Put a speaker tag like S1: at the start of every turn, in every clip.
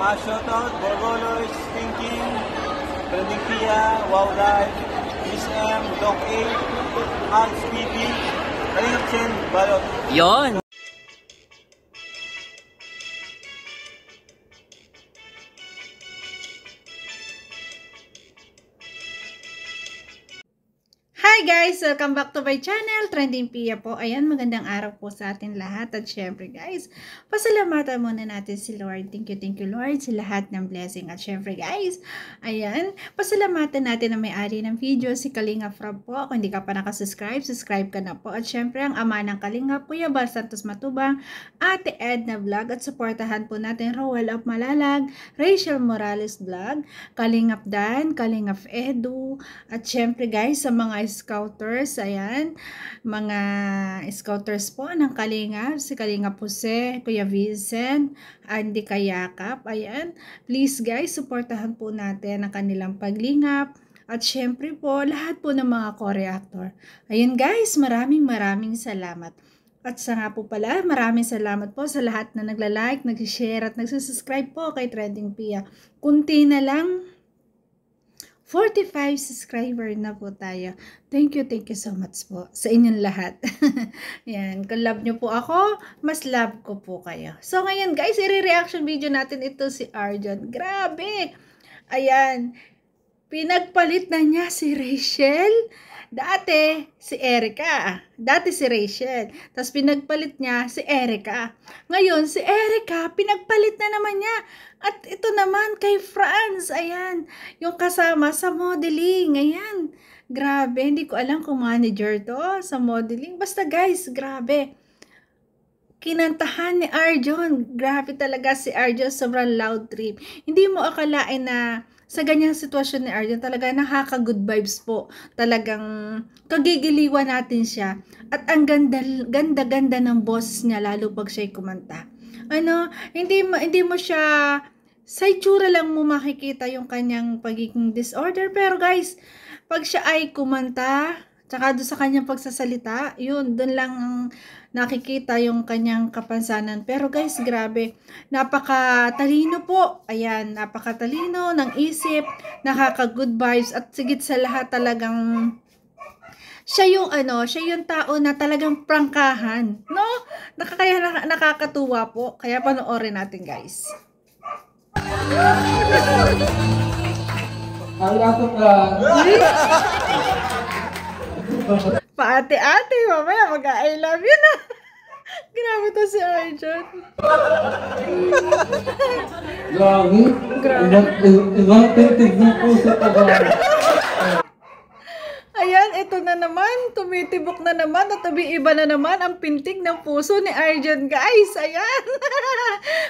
S1: Shoutout, Borgoloy, Stinking, Trending Pia, Wow Life, Miss M, Doc A, Hans PP, Kalingap Chen, Balot.
S2: Yon.
S3: Hi guys! Welcome back to my channel, Trending Pia po. Ayan, magandang araw po sa atin lahat. At syempre guys, pasalamatan muna natin si Lord. Thank you Lord sa lahat ng blessing. At syempre guys, ayan, pasalamatan natin ang may-ari ng video, si Kalingap Rob po. Kung hindi ka pa nakasubscribe, subscribe ka na po. At syempre, ang ama ng Kalingap, Kuya Bal Santos Matubang, Ate Edna Vlog. At supportahan po natin Rowell of Malalag, Rachel Morales Vlog, Kalingap Dan, Kalingap Edu. At syempre guys, sa mga scouters, ayan, mga scouters po ng Kalingap, si Kalingap Jose, Kuya Vincent, Andy Kayakap, ayan, please guys, supportahan po natin ang kanilang paglingap, at syempre po, lahat po ng mga co-reactor. Ayan guys, maraming salamat. At sa nga po pala, maraming salamat po sa lahat na nagla-like, nag-share at nagsusubscribe po kay Trending Pia. Kunti na lang, 45 subscriber na po tayo. Thank you so much po sa inyong lahat. Yan, kung love nyo po ako, mas love ko po kayo. So ngayon guys, i-reaction video natin ito si Arjon. Grabe! Ayan, pinagpalit na niya si Rachel. Dati si Erica. Dati si Rachel. Tapos pinagpalit niya si Erica. Ngayon si Erica, pinagpalit na naman niya. At ito naman kay Franz. Ayan. Yung kasama sa modeling. Ayan. Grabe. Hindi ko alam kung manager to sa modeling. Basta guys, grabe. Kinantahan ni Arjon. Grabe talaga si Arjon. Sobrang loud trip. Hindi mo akalain na sa ganyang sitwasyon ni Arjon, talaga nakaka-good vibes po. Talagang kagigiliwan natin siya. At ang ganda-ganda ng boses niya, lalo pag siya'y kumanta. Ano, hindi mo siya, sa itsura lang mo makikita yung kanyang pagiging disorder. Pero guys, pag siya ay kumanta, tsaka doon sa kanyang pagsasalita, yun, doon lang nakikita yung kanyang kapansanan. Pero guys, grabe, napakatalino po. Ayan, napakatalino ng isip, nakaka-good vibes, at sigit sa lahat talagang siya yung tao na talagang prangkahan, no? Nakakatuwa po. Kaya panoorin natin, guys. Paate-ate, mamaya mag-I love you na. Grabe to si Arjon.
S4: Grabe. Ibang tintig ng puso ka ba?
S3: Ayan, ito na naman. Tumitibok na naman at iba na naman ang pintig ng puso ni Arjon, guys. Ayan.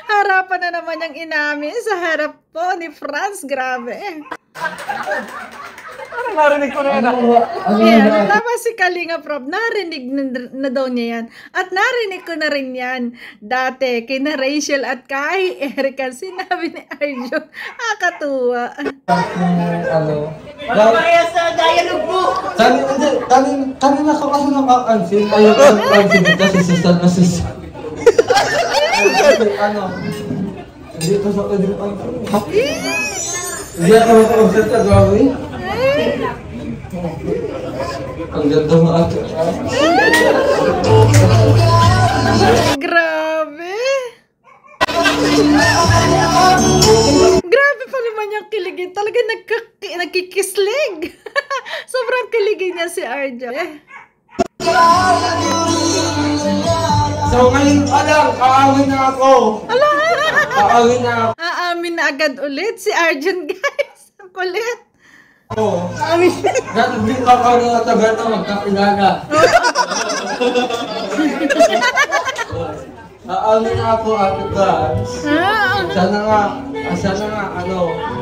S3: Harapan na naman yung inamin sa harap po ni Franz. Grabe.
S1: Ano narinig ko na yan?
S3: Ayan, tama si Kalingap Rob. Narinig na daw niya yan. At narinig ko na rin yan dati kina Rachel at kay Erica. Sinabi ni Arjon. Akatuwa.
S2: Kaya sa dialogue po.
S4: Kanina ka kasi nakakansin. Ayaw ka nakakansin kasi sister na sister. Hindi ko sa pwede pa. Hindi ako makausap sa gawin. Ang ganda mo ato.
S3: Grabe. Grabe pa naman yung kiligin. Talaga nagkikislig. Sobrang kiligin niya si Arjon.
S4: So ngayon pa lang, aawin na ako. Aawin na ako.
S3: Aamin na agad ulit si Arjon, guys. Ang kulit.
S4: Oo. Ganun ka ka na tagal na magkakilala. Aawin na ako, Ate Franz. Sana nga,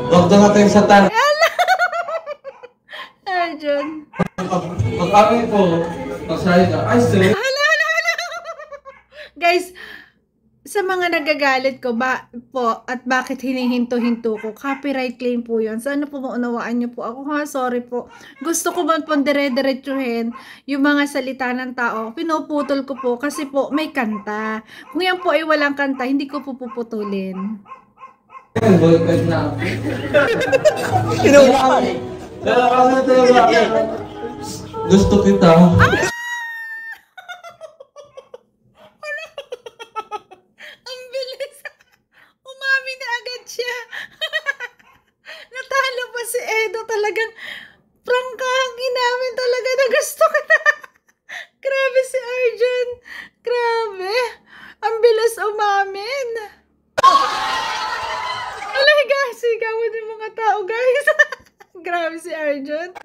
S4: wag na nga tayo sa tan.
S3: Arjon.
S4: Pag-amin ko, masaya ka. Ay, sir.
S3: Hala. Guys, sa mga nagagalit ko po at bakit hinihinto-hinto ko, copyright claim po yun. Sana po maunawaan niyo po ako, ha? Sorry po. Gusto ko man pong dire-diretsuhin yung mga salita ng tao. Pinuputol ko po kasi po may kanta. Kung yan po ay walang kanta, hindi ko po puputulin.
S4: may boyfriend na.
S1: Kinuha ka eh.
S4: Pero kasi talaga, gusto kita.
S3: Ang bilis. Umami na agad siya. Natalo pa si Edo. Talagang prangkang inamin talaga na gusto ko na. Grabe si Arjun. Grabe. Ang bilis umamin. Alay guys, sigawan yung mga tao guys. Grabe si Arjun.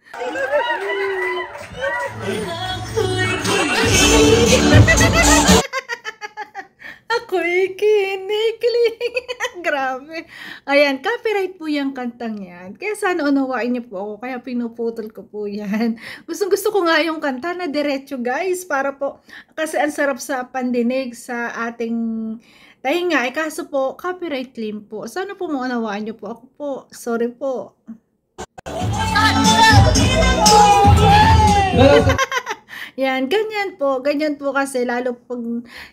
S3: Ako'y kinikilig. Grabe. Ayan, copyright po yung kantang yan. Kaya sana unawain niyo po ako. Kaya pinuputol ko po yan. Gusto ko nga yung kanta na diretso guys. Para po, kasi ang sarap sa pandinig sa ating tahinga. Kaso po, copyright claim po. Sana po maunawaan niyo po. Ako po. Sorry po. Yan, ganyan po kasi lalo pag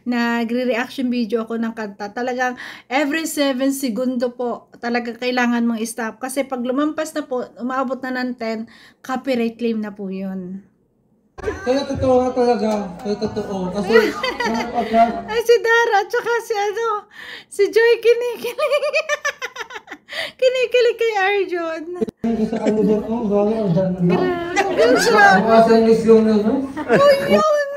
S3: nagre-reaction video ako ng kanta, talagang every 7 segundo po, talaga kailangan mong stop. Kasi pag lumampas na po, umabot na ng 10, copyright claim na po yun.
S4: Kaya totoo nga talaga. Kaya totoo. Kasi,
S3: Ay, si Dara, tsaka si Joy kinikilig. Kinikilig kay Arjun.
S4: kasi ano doon, bagay ang dyan na.
S3: Grabe.
S4: Masa yung yung ano?
S3: Yun.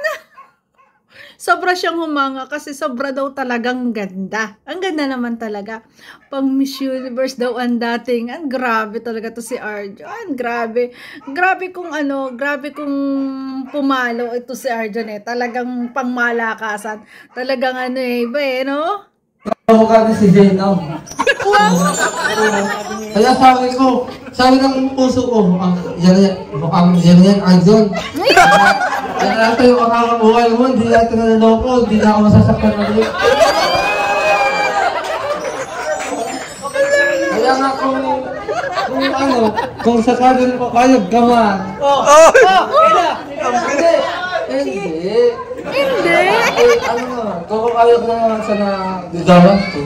S3: Sobra siyang humanga kasi sobra daw talagang ganda. Ang ganda naman talaga. Pang Miss Universe daw ang dating. Ang grabe talaga to si Arjun. Grabe. Grabe kung pumalo ito si Arjun eh. Talagang pangmalakasan. Talagang ano eh, iba eh, no?
S4: Mukha din si Jane now. Kaya sabi ng puso ko, mukhang yan, Arjun. Kaya natin yung makakabuhay mo, hindi natin naloloko, hindi na ako masasaktan ulit. Kaya nga kung sakaling papayag ka man.
S3: Hindi.
S4: Kung papayag na naman siya na didawan ko.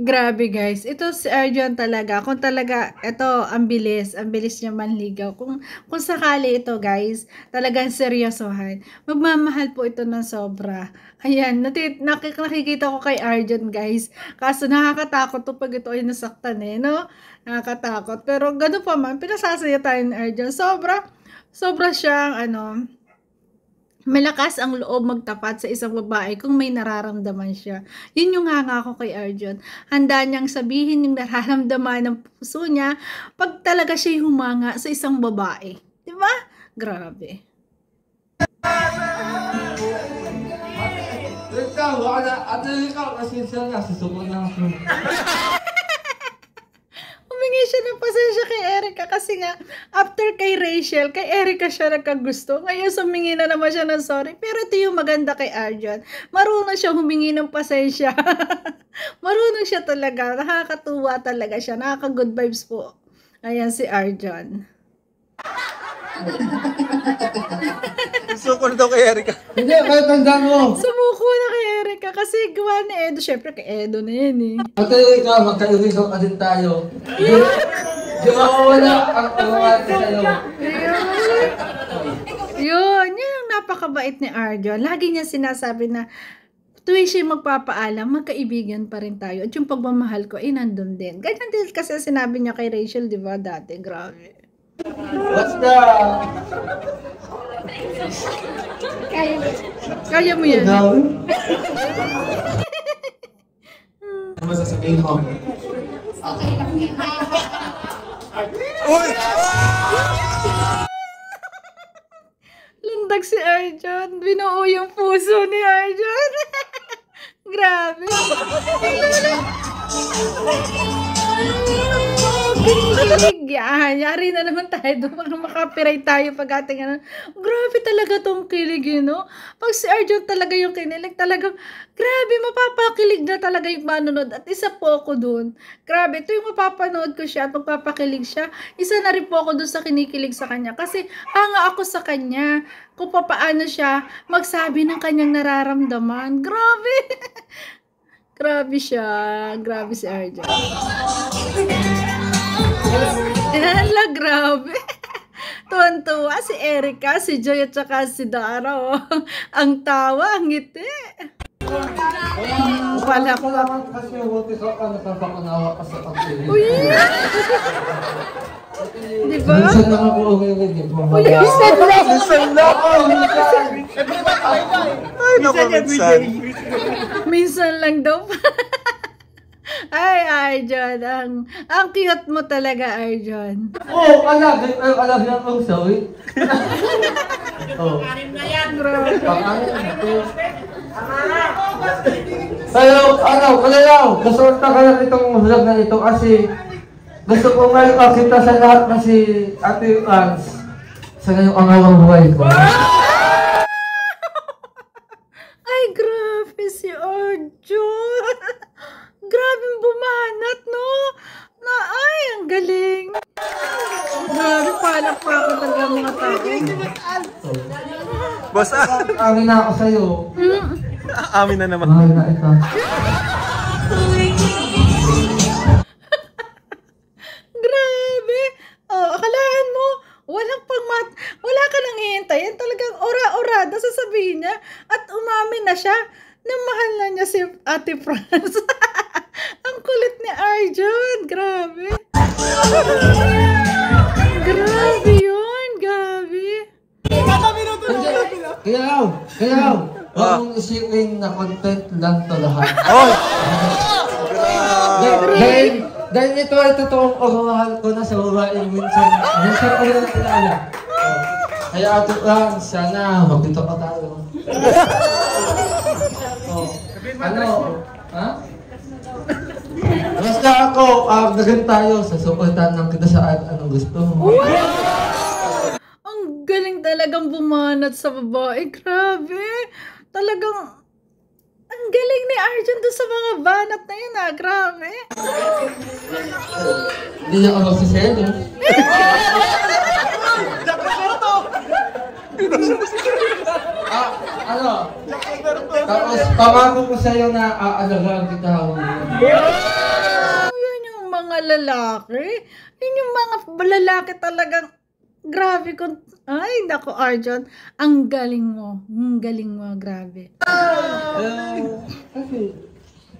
S3: Grabe guys, ito si Arjun talaga, kung talaga, ito, ang bilis niya manligaw. Kung sakali ito guys, talagang seryosohan. Magmamahal po ito ng sobra. Ayan, nakikita ko kay Arjun guys. Kaso nakakatakot to pag ito ay nasaktan eh, no? Nakakatakot. Pero gano'n pa man, pinasasaya tayo ni Arjun. Sobra siyang, malakas ang loob magtapat sa isang babae kung may nararamdaman siya. Yun yung hanga ko kay Arjun. Handa niyang sabihin yung nararamdaman ng puso niya pag talaga siya humanga sa isang babae. Diba? Grabe.
S4: Ikaw, kasi siya nga, susuko na ako.
S3: Humingi siya ng pasensya kay Erica kasi nga, after kay Rachel, kay Erica siya nagkagusto. Ngayon, sumingi na naman siya ng sorry. Pero ito yung maganda kay Arjun. Marunong siya humingi ng pasensya. Marunong siya talaga. Nakakatuwa talaga siya. Nakaka-good vibes po. Ayan si Arjun.
S1: Suko na daw kay Erica.
S4: Hindi, kahit tandaan mo.
S3: Sumuko na kay Erica kasi gawa ni Edo. Siyempre kay Edo na yan eh.
S4: Ate Erika, magka-irigaw ka din tayo. Di mawawala ang pangawati sa'yo.
S3: Yun ang napakabait ni Arjun. Lagi niya sinasabi na tuwing siya magpapaalam, magkaibigan pa rin tayo. At yung pagmamahal ko, nandun din. Ganyan din kasi sinabi niya kay Rachel, di ba, dati. Grabe.
S4: What's the...
S3: Kaya mo yan.
S4: Ano masasabihin mo?
S1: Uy!
S3: Lundag si Arjun. Binuo yung puso ni Arjun. Grabe. Kinikilig. Yan. Yari na naman tayo doon. Makapiright tayo pag ating ano. Grabe talaga tong kilig, you know? Pag si Arjun talaga yung kinilig, talagang grabe, mapapakilig na talaga yung manonood. At isa po ako doon. Grabe, ito yung mapapanood ko siya at magpapakilig siya. Isa na rin po ako doon sa kinikilig sa kanya. Kasi hanga ako sa kanya. Kung paano siya magsabi ng kanyang nararamdaman. Grabe. Grabe siya. Grabe si Arjun. Hala, grabe. Tuwan-tuwa si Erica, si Joy at saka si Dara. Oh. Ang tawa, ang ngiti. Wala ko.
S4: Kasi yung buti sa ka, napapakanawa ka sa pagkilig.
S3: Uy! Diba?
S4: Minsan lang ako umilig.
S3: Uy, minsan lang.
S1: Minsan lang. Ay, naku, minsan.
S3: Minsan lang daw. Ay, Arjun. Ang cute mo talaga, Arjun.
S4: Oo, alam yan ang sawi. Oo. Pero, kalalaw, kasorta ka lang itong vlog na ito kasi gusto ko ngayon makita sa lahat na si Ate Ans sa ngayong angawang buhay ko.
S3: Ay, grabe si Arjun. Grabe bumanat, no? Ay, ang galing. Grabe, palak pa ako talaga mga tao.
S1: Boss,
S4: Amin na ako sa'yo.
S1: amin na naman.
S4: Mahal na ito.
S3: Grabe. Oh, akalaan mo, wala ka nang hihintayin. Talagang ora-orada sasabihin niya. At umamin na siya na mahal na niya si Ate Franz. Ang kulit ni Arjun. Grabe. Grabe yun. Grabe.
S4: Kaya, huwag mong isipin na content lang to lahat.
S1: Oh!
S4: Dahil ito ay totoong pagmamahal ko na sa babaeng minsan ko rin nakilala. Kaya Ate Franz, sana magbito pa tayo. Ha? Basta ako, nagan tayo sa suportahan ng kita sa anong gusto mo.
S3: Ang galing talagang bumanat sa babae. Grabe. Talagang ang galing ni Arjun doon sa mga banat na yun, Grabe.
S4: Hindi niya ako magsiselo. Tapos pamako ko sa'yo na aalagaan kita hanggang
S3: Yun yung mga lalaki. Yun yung mga lalaki talagang grabe ko. Ay, naku Arjun. Ang galing mo. Ang galing mo. Grabe.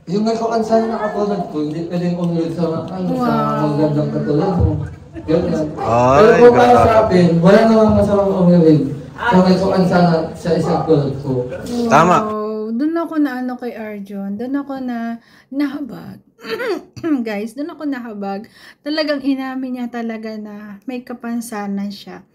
S4: yung nagkakansan na katulad ko, hindi pwedeng umunod sa sa magandang katulad mo. Ganyan. Pero kung para sa akin, wala namang masamang umilig. So nagkakansan na sa isang tulad ko.
S1: Tama.
S3: Doon ako na ano kay Arjun. Doon ako na nahabag. Guys, doon ako nahabag. Talagang inamin niya talaga na may kapansanan siya.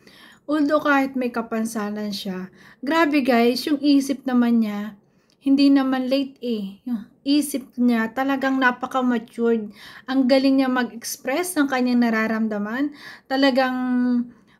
S3: Although kahit may kapansanan siya, grabe guys, yung isip naman niya, hindi naman late Yung isip niya, talagang napaka-matured. Ang galing niya mag-express ng kanyang nararamdaman. Talagang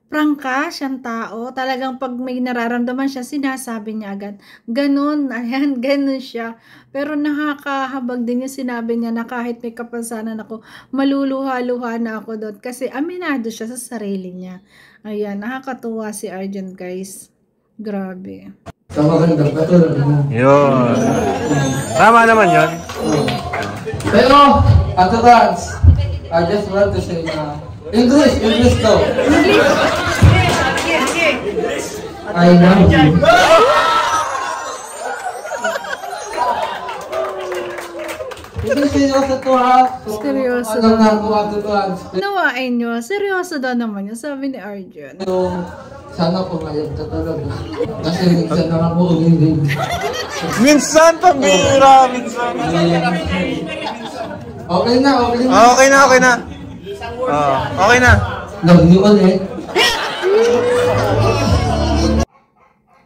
S3: prangka siyang tao. Talagang pag may nararamdaman siya, sinasabi niya agad. Ganon, ayan, ganon siya. Pero nakakahabag din yung sinabi niya na kahit may kapansanan ako, maluluha-luha na ako doon. Kasi aminado siya sa sarili niya. Ayan, nakakatuwa si Arjun guys. Grabe.
S4: Sa magandang katulad mo.
S1: Yun. Tama naman yun.
S4: Pero, Ate Franz, I just want to say na English daw. I love you. Hindi seryoso to ha.
S3: Seryoso
S4: Ano
S3: daw.
S4: nga to Ate Franz?
S3: Nawain nyo, seryoso daw naman yun, sabi ni Arjun.
S4: Yung sana pumayag ka talaga. Kasi minsan na ako umilig.
S1: Minsan, pambira. Minsan.
S4: Okay na.
S1: Okay na. Okay na.
S4: Love you ulit.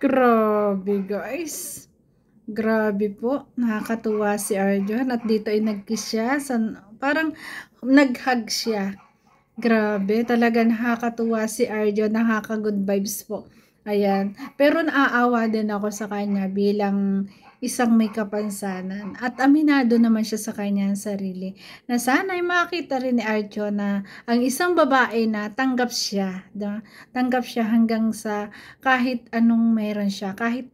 S3: Grabe guys. Grabe po. Nakakatuwa si Arjun. At dito ay nag-kiss siya. Parang nag-hug siya. Grabe, talaga nakakatuwa si Arjo, nakaka-good vibes po. Ayan. Pero naaawa din ako sa kanya bilang isang may kapansanan. At aminado naman siya sa kanyang sarili. Na sana ay makita rin ni Arjo na ang isang babae na tanggap siya. Tanggap siya hanggang sa kahit anong meron siya. Kahit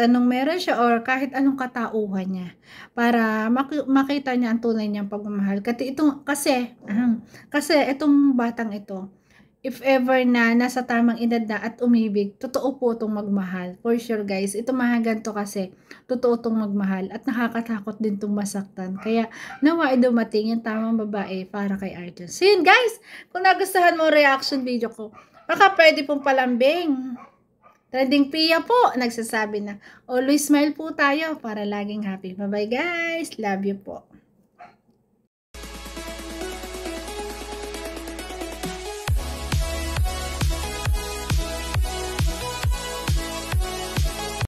S3: anong meron siya or kahit anong katauhan niya. Para makita niya ang tunay niyang pagmamahal. Kasi itong batang ito, if ever na nasa tamang edad na at umibig, totoo po itong magmahal. For sure guys, ito mga ganito kasi, totoo itong magmahal at nakakatakot din itong masaktan. Kaya nawa ay dumating yung tamang babae para kay Arjun. So yun guys, kung nagustuhan mo reaction video ko, baka pwede pong palambing. Trending Pia po, nagsasabi na, always smile po tayo para laging happy. Bye bye guys, love you po.